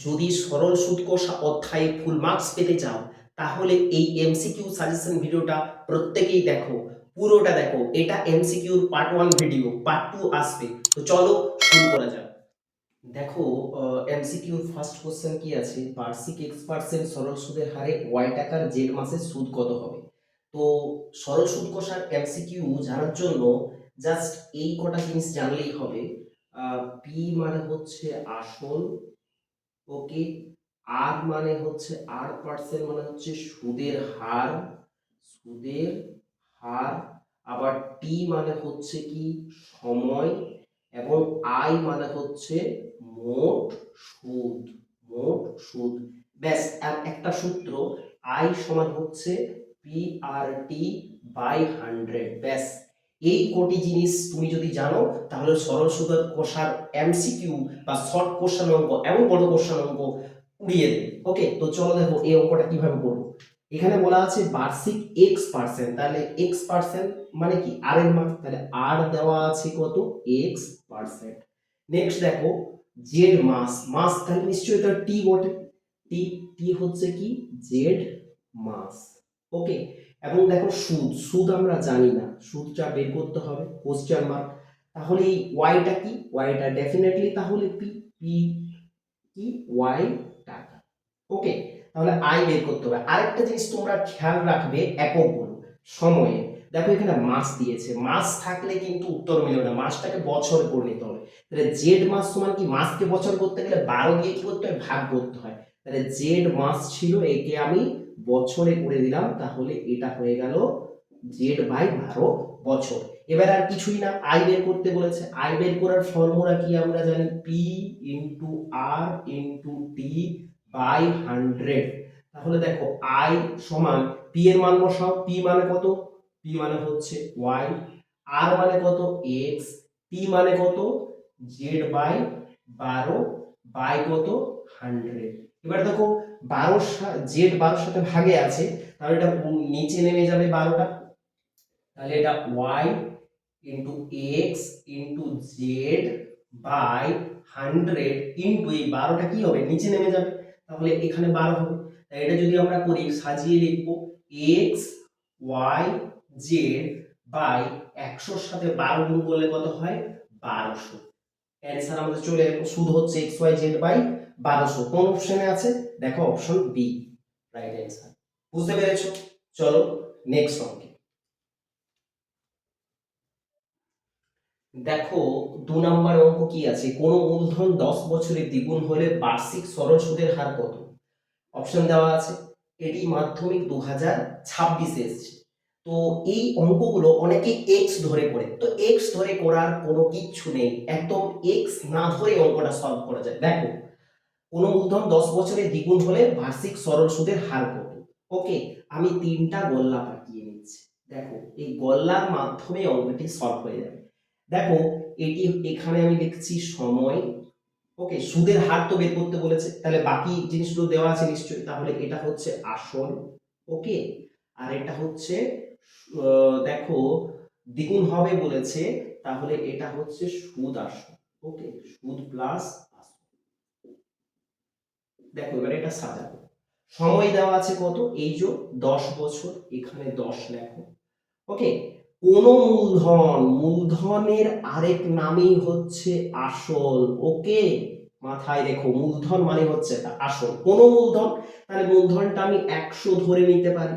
যদি সরল সুদ কষা অধ্যায়ে ফুল মার্কস পেতে চাও তাহলে এই এমসিকিউ সাজেশন ভিডিওটা প্রত্যেকেই দেখো, পুরোটা দেখো। এটা এমসিকিউর পার্ট 1 ভিডিও, পার্ট 2 আসবে। তো চলো শুরু করা যাক। দেখো, এমসিকিউর ফার্স্ট কোশ্চেন কি আছে, বার্ষিক x% সরল সুদের হারে y টাকার জেড মাসের সুদ কত হবে। তো সরল সুদ কষার এমসিকিউ জানার জন্য জাস্ট এই কটা জিনিস জানলেই হবে। পি মানে হচ্ছে আসল, ওকে। আর মানে হচ্ছে R% মানে হচ্ছে সুদের হার, সুদের হার। আবার টি মানে হচ্ছে কি সময়, এবং আই মানে হচ্ছে মোট সুদ, মোট সুদ। ব্যাস, আর একটা সূত্র, আই সমান হচ্ছে PRT বাই 100। ব্যাস, এই কোটি জিনিস তুমি যদি জানো তাহলে সরল সুদের কষার এমসিকিউ বা শর্ট কোশ্চেন অঙ্ক এবং বড় কোশ্চেন অঙ্ক উড়িয়ে দেবে। ওকে, তো চলো দেখো এই অঙ্কটা কিভাবে করবো। এখানে বলা আছে বার্ষিক x%, তাহলে x% মানে কি আর এর মান, তাহলে আর দেওয়া আছে কত x%। নেক্সট দেখো জেড মাস, মাস তাহলে নিশ্চয়ই এটা টি বটে, টি, টি হচ্ছে কি জেড মাস। ওকে, এবং দেখো সুদ, সুদ আমরা জানি না, সুদটা বের করতে হবে কোশ্চেন মার্ক। তাহলে এই ওয়াইটা কি, ওয়াইটা ডেফিনেটলি তাহলে পি, পি কি ওয়াই টাকা। ওকে, তাহলে আই বের করতে হবে। আরেকটা জিনিস তোমরা খেয়াল রাখবে এককগুলো সময়ে। দেখো এখানে মাস দিয়েছে, মাস থাকলে কিন্তু উত্তর মিলবে না, মাসটাকে বছর করে নিতে হবে। তাহলে জেড মাস সমান কি, মাসকে বছর করতে গেলে 12 দিয়ে কি করতে হয়, ভাগ করতে হয়। তাহলে জেড মাস ছিল, একে আমি বছরে করে দিলাম, তাহলে এটা হয়ে গেল জেড বাই 12 বছর। এবার আর কিছুই না, আই বের করতে বলেছে। আই বের করার ফর্মুলা কি আমরা জানি, P into R into T by 100। তাহলে দেখো আই সমান পি এর মান বসাও, পি মানে কত, পি মানে হচ্ছে ওয়াই, আর মানে কত এক্স, টি মানে কত জেড বাই 12 বাই কত 100। এবার দেখো 12 জেড 12 সাথে ভাগে আছে, তাহলে এটা নিচে নেমে যাবে 12টা, তাহলে এটা y into X into Z by 100 into এই 12টা কি হবে নিচে নেমে যাবে, তাহলে এখানে 12 হবে। তাই এটা যদি আমরা করি সাজিয়ে লিখবো এক্স ওয়াই জেড বাই 100 এর সাথে 12 গুণ করলে কত হয় 1200। অ্যানসার আমাদের চলে এলো, সুদ হচ্ছে এক্স ওয়াই জেড বাই 1200। কোন অপশনে আছে, দেখো অপশন বি রাইট অ্যানসার। বুঝতে পেরেছো? চলো নেক্সট অঙ্কে। দেখো 2 নম্বর অঙ্ক কি আছে, কোন মূলধন 10 বছরে দ্বিগুণ হলে বার্ষিক সরল সুদের হার কত। অপশন দেওয়া আছে, এটি মাধ্যমিক 2026 এসেছে। তো এই অঙ্কগুলো অনেকে এক্স ধরে করে, তো এক্স ধরে করার কোনো কিচ্ছু নেই, একদম এক্স না ধরে অঙ্কটা সলভ করা যায়। দেখো কোন মূলধন 10 বছরে দ্বিগুণ হলে বার্ষিক সরল সুদের হার কত। ওকে, আমি তিনটা গোল্লা পাঠিয়ে নিচ্ছি, দেখো এই গোল্লার মাধ্যমে অঙ্কটি সলভ হয়ে যাবে। দেখো এটি এখানে আমি লিখছি সময়, ওকে। সুদের হার তো বের করতে বলেছে, তাহলে বাকি জিনিসগুলো দেওয়া আছে নিশ্চয়ই, তাহলে এটা হচ্ছে আসল, ওকে। আর এটা হচ্ছে দেখো দ্বিগুণ হবে বলেছে, তাহলে এটা হচ্ছে সুদ আসল, ওকে, সুদ প্লাস আসল। দেখো এবার এটা সাজাবো, সময় দেওয়া আছে কত, এই যে 10 বছর, এখানে 10 লেখো, ওকে। কোন মূলধন, মূলধনের আরেক নামই হচ্ছে আসল, ওকে। মাথায় রেখো মূলধন মানে হচ্ছে এটা আসল, কোন মূলধন, তাহলে মূলধনটা আমি 100 ধরে নিতে পারি,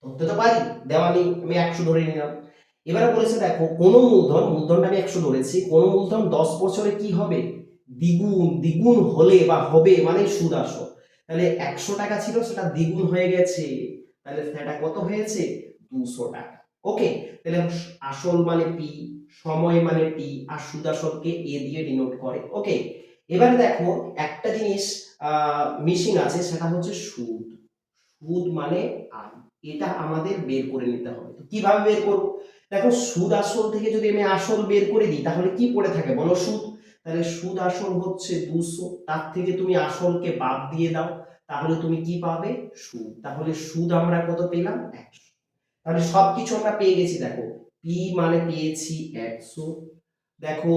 ধরতে তো পারি, দেওয়া নেই, আমি 100 ধরে নিলাম। এবারে বলেছে দেখো কোন মূলধন, মূলধনটা আমি 100 ধরেছি, কোন মূলধন 10 বছরে কি হবে দ্বিগুণ, দ্বিগুণ হলে বা হবে মানে সুদ আসল। তাহলে 100 টাকা ছিল সেটা দ্বিগুণ হয়ে গেছে, তাহলে সেটা কত হয়েছে 200 টাকা। ওকে, তাহলে আসল মানে পি, সময় মানে টি, আর সুদ আসলকে এ দিয়ে ডিনোট করে। ওকে, এবারে দেখো একটা জিনিস মিসিং আছে, সেটা হচ্ছে সুদ, সুদ মানে আয়, এটা আমাদের বের করে নিতে হবে। তো কিভাবে বের করব, দেখো সুদ আসল থেকে যদি আমি আসল বের করে দিই তাহলে কি পড়ে থাকে বলো, সুদ। তাহলে সুদ আসল হচ্ছে 200, তার থেকে তুমি আসলকে বাদ দিয়ে দাও, তাহলে তুমি কি পাবে সুদ। তাহলে সুদ আমরা কত পেলাম 100। তাহলে সবকিছু আমরা পেয়ে গেছি, দেখো পি মানে পেয়েছি 100, দেখো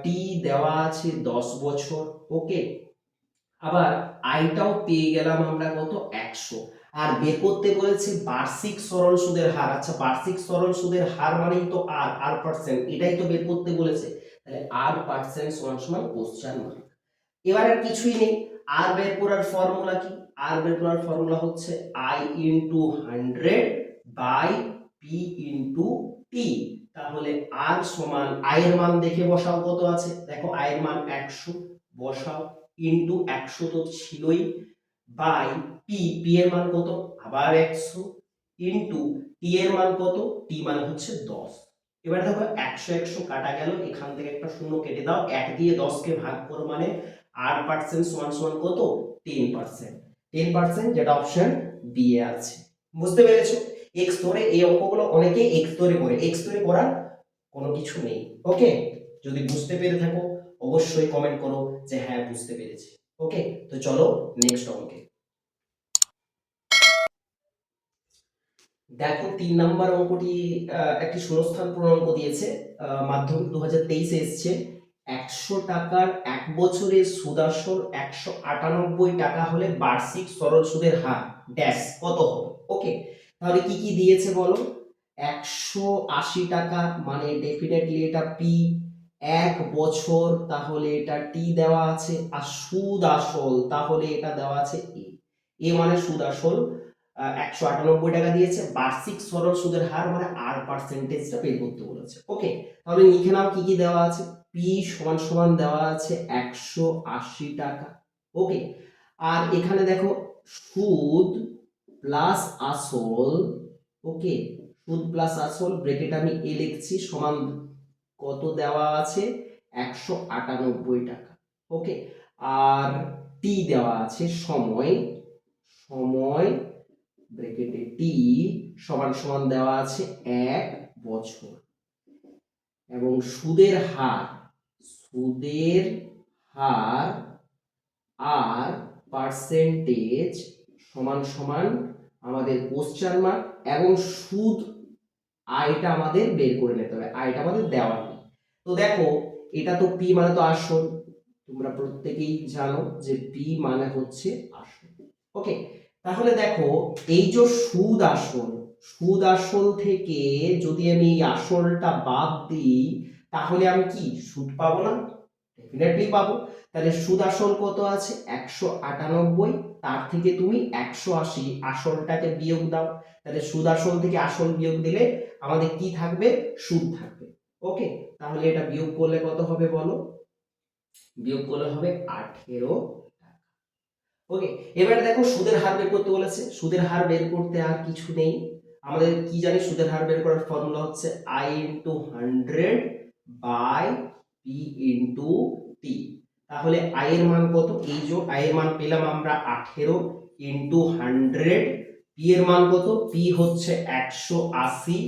টি দেওয়া আছে 10 বছর, ওকে। আবার আয়টাও পেয়ে গেলাম আমরা কত 100। আর বের করতে বলেছে বার্ষিক সরল সুদের হার। আচ্ছা, বার্ষিক সরল সুদের হার মানেই তো আর আর পার্সেন্ট, এটাই তো বের করতে বলেছে। তাহলে আর পার্সেন্ট সমান সমান কোশ্চেন মার্ক। এবার আর কিছুই নেই। আর বের করার ফর্মুলা কি? আর বের করার ফর্মুলা হচ্ছে I into 100 by P into T. তাহলে আর সমান আয়ের মান দেখে বসাও, কত আছে দেখো, আয়ের মান 100 বসাও, ইনটু 100 তো ছিলই, বাই পি, পি এর মান কত আবার 100, ইনটু টি এর মান কত, টি মানে হচ্ছে 10। এবার দেখো 100 100 কাটা গেল, এখান থেকে একটা শূন্য কেটে দাও, 1 দিয়ে 10 কে ভাগ করো, মানে 8% সমান সমান কত 10%। 10% যেটা অপশন বি এ আছে। বুঝতে পেরেছো? এক্স ধরে এই অঙ্কগুলো অনেকে এক্স ধরে করে, এক্স ধরে করার কোনো কিছু নেই। ওকে, যদি বুঝতে পেরে থাকো অবশ্যই কমেন্ট করো যে হ্যাঁ বুঝতে পেরেছি। ওকে, তো চলো নেক্সট অঙ্কে। দেখো 3 নাম্বার অঙ্কটি একটি শূন্যস্থান পূর্ণাঙ্ক দিয়েছে, মাধ্যমিক 2023 এ এসেছে। 100 টাকার এক বছরের সুদ আসল 198 টাকা হলে বার্ষিক সরল সুদের হার ড্যাশ কত হবে? ওকে, তাহলে কি কি দিয়েছে বলো। 180 টাকা মানে ডেফিনেটলি এটা পি, এক বছর তাহলে এটা টি দেওয়া আছে, আর সুদ আসল তাহলে এটা দেওয়া আছে এ। এ মানে সুদ আসল 198 টাকা দিয়েছে, বার্ষিক সরল সুদের হার মানে আর পার্সেন্টেজটা বের করতে বলেছে। ওকে, তাহলে লিখে নাও কি কি দেওয়া আছে। পি সমান সমান দেওয়া আছে 180 টাকা। ওকে, আর এখানে দেখো সুদ প্লাস আসল, ওকে, সুদ প্লাস আসল ব্র্যাকেট আমি এ লিখছি, সমান কত দেওয়া আছে 198 টাকা। ওকে, আর টি দেওয়া আছে সময়, সময় ব্র্যাকেটে টি সমান সমান দেওয়া আছে 1 বছর, এবং সুদের হার, সুদের হার আর পার্সেন্টেজ সমান সমান আমাদের কোশ্চেন মার্ক, এবং সুদ আয়টা আমাদের বের করে নিতে হবে, আয়টা আমাদের দেওয়া নেই। তো দেখো এটা তো পি মানে তো আসল, তোমরা প্রত্যেকেই জানো যে পি মানে হচ্ছে আসল। ওকে, তাহলে দেখো এই যে সুদ আসল, সুদ আসল থেকে যদি আমি এই আসলটা বাদ দিই তাহলে আমি কি সুদ পাবো না? ডেফিনেটলি পাবো। তাহলে সুদ আসল কত আছে 198, তার থেকে তুমি 180 আসলটাকে বিয়োগ দাও। তাহলে সুদ আসল থেকে আসল বিয়োগ দিলে আমাদের কি থাকবে? সুদ থাকবে। ওকে, তাহলে এটা বিয়োগ করলে কত হবে বলো? বিয়োগ করলে হবে 18 টাকা। ওকে, এবারে দেখো সুদের হার বের করতে বলেছে। সুদের হার বের করতে আর কিছু নেই, আমাদের কি জানি সুদের হার বের করার ফর্মুলা হচ্ছে i into 100 by p into t। তাহলে i এর মান কত? এই যে i এর মান পেলাম আমরা 18 ইনটু 100, p এর মান কত? p হচ্ছে 180,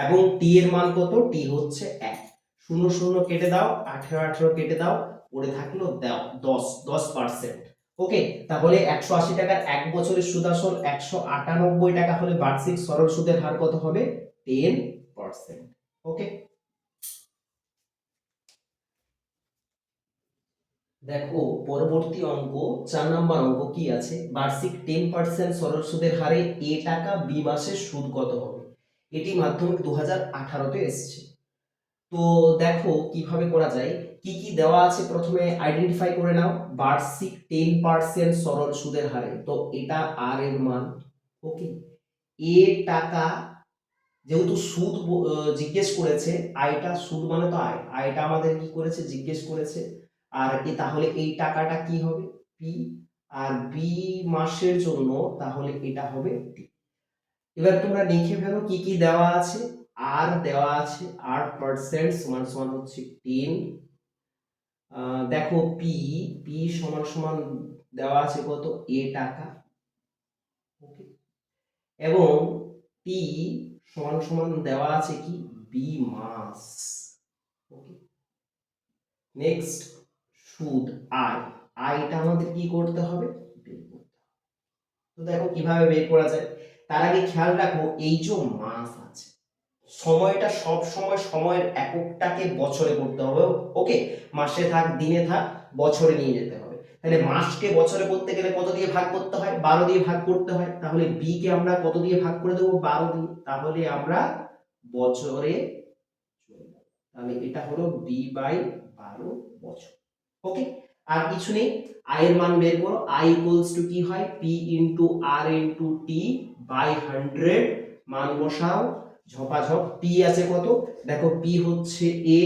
এবং t এর মান কত? t হচ্ছে 1। শূন্য শূন্য কেটে দাও, 18 18 কেটে দাও, পড়ে থাকলো দাও 10, 10%। ওকে, তাহলে 180 টাকার এক বছরের সুদ আসল 198 টাকা হলে বার্ষিক সরল সুদের হার কত হবে? 10%। ওকে, দেখো পরবর্তী অঙ্ক 4 নাম্বার অঙ্ক কি আছে, বার্ষিক 10% সরল সুদের হারে এ টাকা বি মাসের সুদ কত হবে? এটি মাধ্যমিক 2018-তে এসেছে। তো দেখো কিভাবে করা যায়, কি কি দেওয়া আছে প্রথমে আইডেন্টিফাই করে নাও। বার্ষিক 10% সরল সুদের হারে, তো এটা আর এর মান। ওকে, এ টাকা, যেহেতু সুদ জিজ্ঞেস করেছে, আয়টা সুদ মানে তো আয়, আয়টা আমাদের কি করেছে জিজ্ঞেস করেছে, আর এ তাহলে এই টাকাটা কি হবে? পি, আর বি মাসের জন্য তাহলে এটা হবে টি। এবার তোমরা লিখে ফেলো কি কি দেওয়া আছে। আর দেওয়া আছে 8% সমান সমান হচ্ছে 10। দেখো পি, পি সমান সমান দেওয়া আছে কত? এ টাকা। ওকে, এবং টি সমান সমান দেওয়া আছে কি? বি মাস। ওকে, নেক্সট সুদ আয়, আয়টা আমাদের কি করতে হবে? বের করতে হবে। তো দেখো কিভাবে বের করা যায়। তার আগে খেয়াল রাখো এই যে মাস আছে, সময়টা সব সময় সময়ের এককটাকে বছরে করতে হবে। ওকে, মাসে থাক দিনে থাক বছরে নিয়ে যেতে হবে। তাহলে মাসকে বছরে করতে গেলে কত দিয়ে ভাগ করতে হয়? 12 দিয়ে ভাগ করতে হয়। তাহলে বি কে আমরা কত দিয়ে ভাগ করে দেবো? 12 দিয়ে। তাহলে আমরা বছরে চলে যাব। তাহলে এটা হলো বি বাই 12 বছর। ওকে, আর কিছু নেই। আই এর মান বের করো। আই ইকুয়ালস টু কি হয়? P into R into T by 100। মান বসাও, ঝপাঝপ। পি আছে কত? দেখো পি হচ্ছে এ,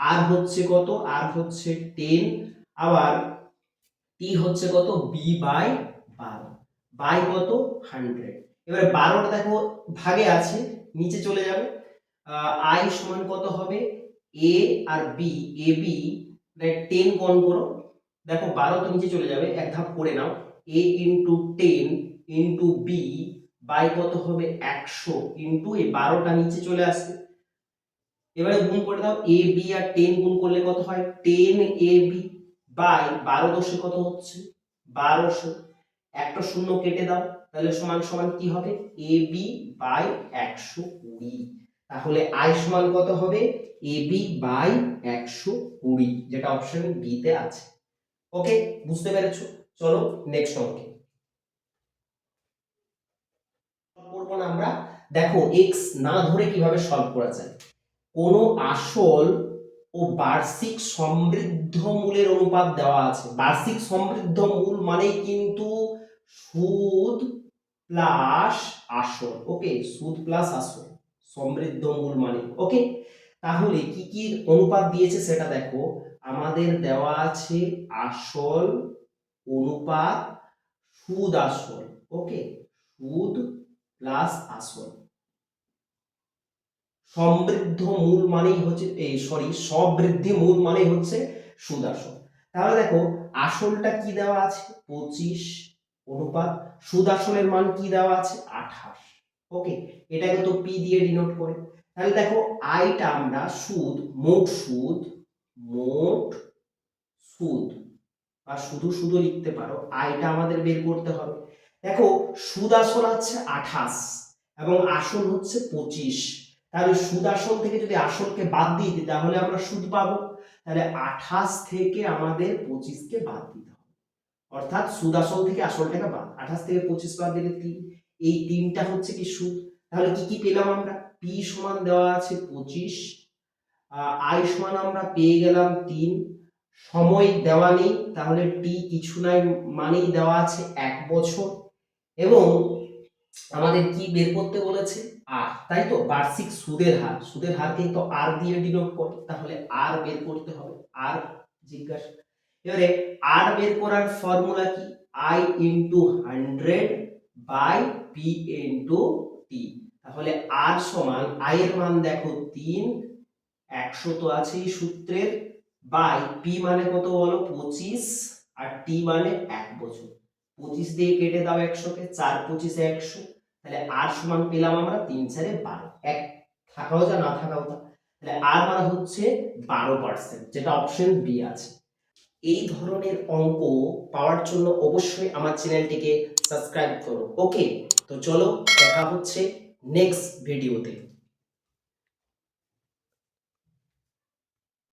আর হচ্ছে কত? আর হচ্ছে 10, আবার টি হচ্ছে কত? বি বাই 12 বাই কত? 100। এবারে 12টা দেখো ভাগে আছে, নিচে চলে যাবে। আই সমান কত হবে? এ আর বি, এ বি 10 কোণ করো। দেখো 12 তো নিচে চলে যাবে, এক ধাপ করে নাও। এ ইনটু 10 ইনটু বি বাই কত হবে? 100 ইনটু এই 12টা নিচে চলে আসবে। এবারে গুণ করে দাও, এ বি আর 10 গুণ করলে কত হয়? 10 এ বি বাই 12 দশে কত হচ্ছে? 1200। একটা শূন্য কেটে দাও, তাহলে সমান সমান কি হবে? A B by 120। তাহলে আই সমান কত হবে? এ বি বাই 120, যেটা অপশন বি তে আছে। ওকে, বুঝতে পেরেছো? চলো নেক্সট অঙ্কে করব না আমরা। দেখো এক্স না ধরে কিভাবে সলভ করা যায়। কোন আসল ও বার্ষিক সমৃদ্ধ মূলের অনুপাত দেওয়া আছে। বার্ষিক সমৃদ্ধ মূল মানে কিন্তু সুদ প্লাস আসল। ওকে, সুদ প্লাস আসল সমৃদ্ধ মূল মানে। ওকে, তাহলে কি কি অনুপাত দিয়েছে সেটা দেখো। আমাদের দেওয়া আছে আসল অনুপাত সুদ আসল। ওকে, সুদ প্লাস আসল। সমৃদ্ধ মূল মানেই হচ্ছে সবৃদ্ধি মূল মানেই হচ্ছে সুদ আসল। তাহলে দেখো আসলটা কি দেওয়া আছে? 25 অনুপাত সুদ আসলের মান কি দেওয়া আছে? 28। ওকে, এটাকে তো পি দিয়ে ডিনোট করে। তাহলে দেখো আইটা আমরা মোট সুদ বা শুধু শুধু লিখতে পারো, আইটা আমাদের বের করতে হবে। দেখো সুদ আসল আছে 28 এবং আসল হচ্ছে 25। তাহলে সুদ আসল থেকে যদি আসলকে বাদ দিয়ে দিই তাহলে আমরা সুদ পাবো। তাহলে 28 থেকে আমাদের 25 কে বাদ দিতে হবে, অর্থাৎ সুদ আসল থেকে আসলটাকে বাদ। 28 থেকে 25 বাদ দিলে 3, এই 3টা হচ্ছে কি সুদ। তাহলে কি কি পেলাম আমরা? পি সমান দেওয়া আছে 25, আই সমান আমরা পেয়ে গেলাম 3, সময় দেওয়া নেই তাহলে টি কিছু নাই মানেই দেওয়া আছে 1 বছর, এবং আমাদের কি বের করতে বলেছে? আর, তাই তো বার্ষিক সুদের হার কিন্তু আর দিয়ে ডিনোট করে, তাহলে আর বের করতে হবে। আর জিজ্ঞাসা, এবারে আর বের করার ফর্মুলা কি? I into 100 by P into T. তাহলে আর সমান আই এর মান দেখো 3, 100 তো আছেই সূত্রের, বাই পি মানে কত বলো? 25, আর টি মানে 1 বছর। 25 দিয়ে কেটে দাও 100 কে, 4 25 100। তাহলে আর সমান পেলাম আমরা 3 4 12, এক থাকাও যা না থাকাও তা। তাহলে আর মানে হচ্ছে 12%, যেটা অপশন বি আছে। এই ধরনের অঙ্ক পাওয়ার জন্য অবশ্যই আমার চ্যানেলটিকে সাবস্ক্রাইব করো। ওকে, তো চলো দেখা হচ্ছে নেক্সট ভিডিওতে।